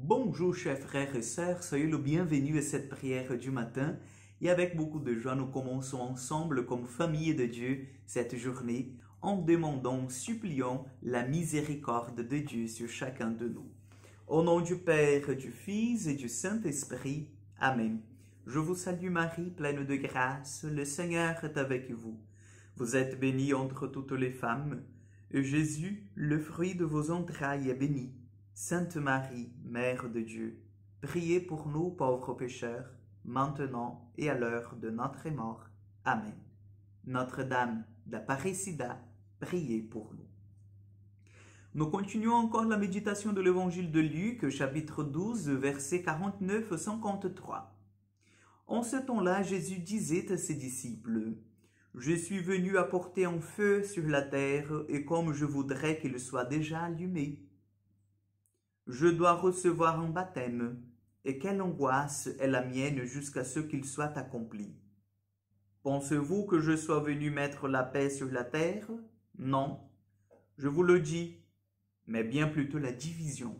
Bonjour chers frères et sœurs, soyez le bienvenu à cette prière du matin et avec beaucoup de joie nous commençons ensemble comme famille de Dieu cette journée en demandant, suppliant la miséricorde de Dieu sur chacun de nous. Au nom du Père, du Fils et du Saint-Esprit, Amen. Je vous salue Marie, pleine de grâce, le Seigneur est avec vous. Vous êtes bénie entre toutes les femmes, et Jésus, le fruit de vos entrailles, est béni. Sainte Marie, Mère de Dieu, priez pour nous pauvres pécheurs, maintenant et à l'heure de notre mort. Amen. Notre-Dame d'Apparecida, priez pour nous. Nous continuons encore la méditation de l'évangile de Luc, chapitre 12, versets 49 à 53. En ce temps-là, Jésus disait à ses disciples, « Je suis venu apporter un feu sur la terre, et comme je voudrais qu'il soit déjà allumé. Je dois recevoir un baptême, et quelle angoisse est la mienne jusqu'à ce qu'il soit accompli. Pensez-vous que je sois venu mettre la paix sur la terre? Non, je vous le dis, mais bien plutôt la division.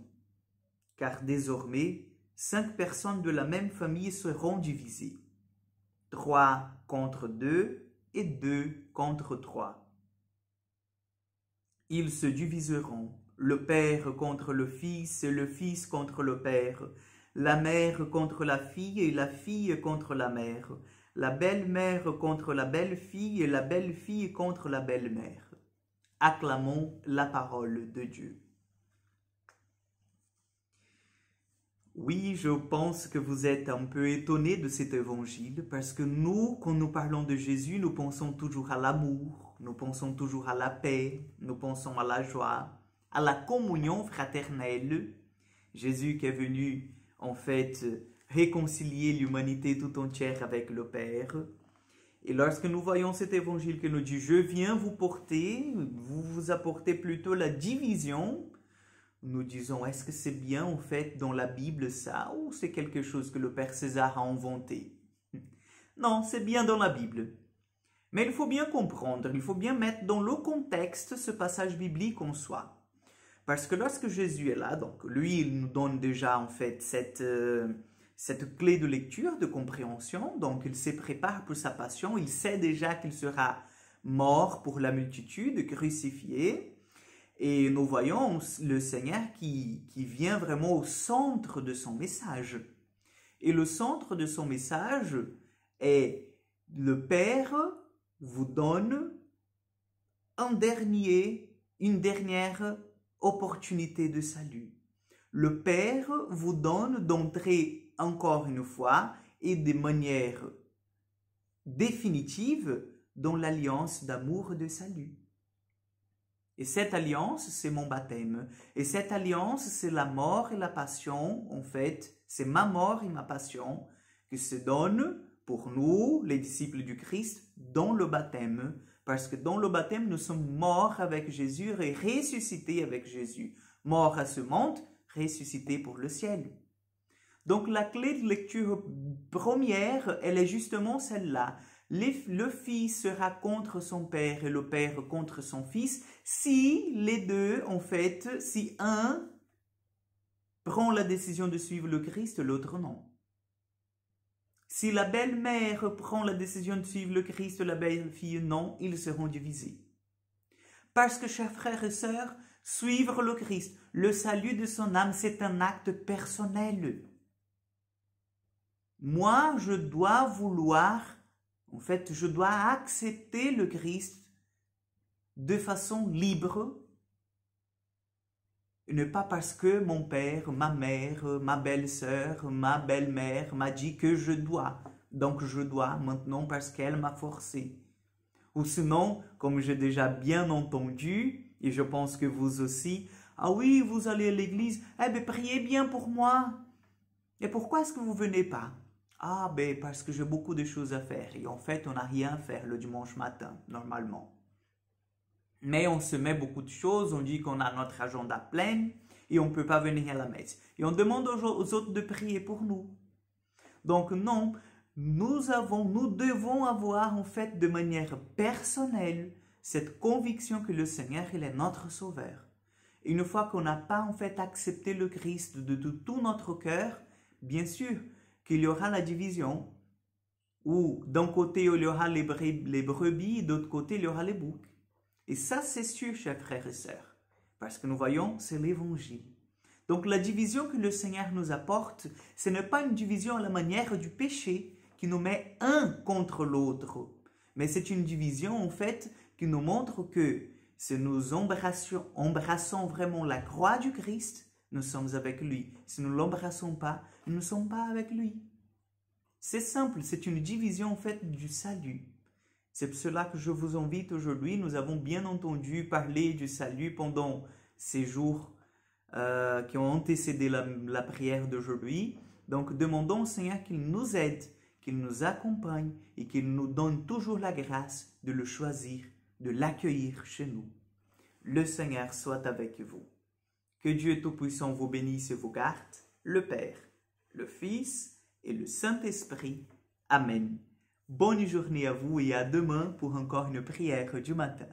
Car désormais, 5 personnes de la même famille seront divisées. 3 contre 2 et 2 contre 3. Ils se diviseront. Le père contre le fils contre le père, la mère contre la fille et la fille contre la mère, la belle-mère contre la belle-fille et la belle-fille contre la belle-mère. Acclamons la parole de Dieu. Oui, je pense que vous êtes un peu étonnés de cet évangile parce que nous, quand nous parlons de Jésus, nous pensons toujours à l'amour, nous pensons toujours à la paix, nous pensons à la joie, à la communion fraternelle. Jésus qui est venu en fait réconcilier l'humanité tout entière avec le Père. Et lorsque nous voyons cet évangile qui nous dit « Je viens vous porter », vous apportez plutôt la division, nous disons « Est-ce que c'est bien en fait dans la Bible ça ou c'est quelque chose que le Père César a inventé ?» Non, c'est bien dans la Bible. Mais il faut bien comprendre, il faut bien mettre dans le contexte ce passage biblique en soi. Parce que lorsque Jésus est là, donc lui, il nous donne déjà en fait cette clé de lecture, de compréhension. Donc il se prépare pour sa passion, il sait déjà qu'il sera mort pour la multitude, crucifié. Et nous voyons le Seigneur qui vient vraiment au centre de son message. Et le centre de son message est le Père vous donne une dernière opportunité de salut. Le Père vous donne d'entrer encore une fois et de manière définitive dans l'alliance d'amour et de salut. Et cette alliance, c'est mon baptême. Et cette alliance, c'est la mort et la passion. En fait, c'est ma mort et ma passion qui se donnent pour nous, les disciples du Christ, dans le baptême. Parce que dans le baptême, nous sommes morts avec Jésus et ressuscités avec Jésus. Morts à ce monde, ressuscités pour le ciel. Donc la clé de lecture première, elle est justement celle-là. Le fils sera contre son père et le père contre son fils si les deux, en fait, si un prend la décision de suivre le Christ, l'autre non. Si la belle-mère prend la décision de suivre le Christ, la belle-fille non, ils seront divisés. Parce que, chers frères et sœurs, suivre le Christ, le salut de son âme, c'est un acte personnel. Moi, je dois vouloir, en fait, je dois accepter le Christ de façon libre, et ne pas parce que mon père, ma mère, ma belle-sœur, ma belle-mère m'a dit que je dois. Donc je dois maintenant parce qu'elle m'a forcé. Ou sinon, comme j'ai déjà bien entendu, et je pense que vous aussi, ah oui, vous allez à l'église, eh bien priez bien pour moi. Et pourquoi est-ce que vous ne venez pas? Ah ben parce que j'ai beaucoup de choses à faire. Et en fait, on n'a rien à faire le dimanche matin, normalement. Mais on se met beaucoup de choses, on dit qu'on a notre agenda plein et on ne peut pas venir à la messe. Et on demande aux autres de prier pour nous. Donc non, nous devons avoir en fait de manière personnelle cette conviction que le Seigneur, il est notre sauveur. Une fois qu'on n'a pas en fait accepté le Christ de tout notre cœur, bien sûr qu'il y aura la division, où d'un côté il y aura les brebis, d'autre côté il y aura les boucs. Et ça c'est sûr, chers frères et sœurs, parce que nous voyons, c'est l'évangile. Donc la division que le Seigneur nous apporte, ce n'est pas une division à la manière du péché qui nous met un contre l'autre, mais c'est une division en fait qui nous montre que si nous embrassons vraiment la croix du Christ, nous sommes avec lui. Si nous ne l'embrassons pas, nous ne sommes pas avec lui. C'est simple, c'est une division en fait du salut. C'est pour cela que je vous invite aujourd'hui. Nous avons bien entendu parler du salut pendant ces jours qui ont antécédé la prière d'aujourd'hui. Donc demandons au Seigneur qu'il nous aide, qu'il nous accompagne et qu'il nous donne toujours la grâce de le choisir, de l'accueillir chez nous. Le Seigneur soit avec vous. Que Dieu Tout-Puissant vous bénisse et vous garde, le Père, le Fils et le Saint-Esprit. Amen. Bonne journée à vous et à demain pour encore une prière du matin.